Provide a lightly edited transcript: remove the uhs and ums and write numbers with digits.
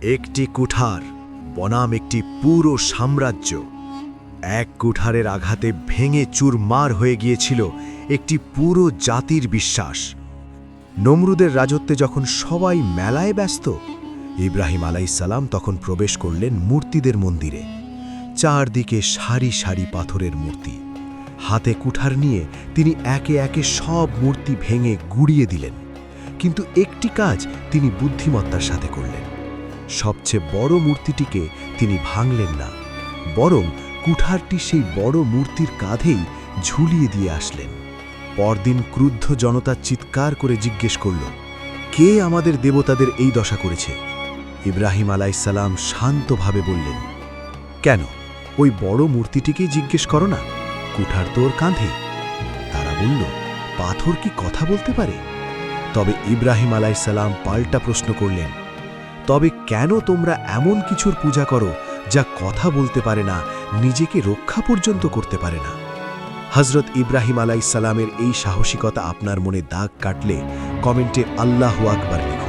একটি কুঠার বনাম একটি পুরো সাম্রাজ্য। এক কুঠারের আঘাতে ভেঙে চুরমার হয়ে গিয়েছিল একটি পুরো জাতির বিশ্বাস। নমরুদের রাজত্বে যখন সবাই মেলায় ব্যস্ত, ইব্রাহিম আলাইসাল্লাম তখন প্রবেশ করলেন মূর্তিদের মন্দিরে। চারদিকে সারি সারি পাথরের মূর্তি। হাতে কুঠার নিয়ে তিনি একে একে সব মূর্তি ভেঙে গুড়িয়ে দিলেন। কিন্তু একটি কাজ তিনি বুদ্ধিমত্তার সাথে করলেন। সবচেয়ে বড় মূর্তিটিকে তিনি ভাঙলেন না, বরং কুঠারটি সেই বড় মূর্তির কাঁধেই ঝুলিয়ে দিয়ে আসলেন। পরদিন ক্রুদ্ধ জনতা চিৎকার করে জিজ্ঞেস করল, কে আমাদের দেবতাদের এই দশা করেছে? ইব্রাহিম আলাইসাল্লাম শান্তভাবে বললেন, কেন, ওই বড় মূর্তিটিকেই জিজ্ঞেস করো না, কুঠার তো ওর কাঁধে। তারা বলল, পাথর কি কথা বলতে পারে? তবে ইব্রাহিম আলাইসাল্লাম পাল্টা প্রশ্ন করলেন, তবে কেন তোমরা এমন কিছুর পূজা করো যা কথা বলতে পারে না, নিজেকে রক্ষা পর্যন্ত করতে পারে না? হজরত ইব্রাহিম আলাইসাল্লামের এই সাহসিকতা আপনার মনে দাগ কাটলে কমেন্টে আল্লাহু আকবার লিখুন।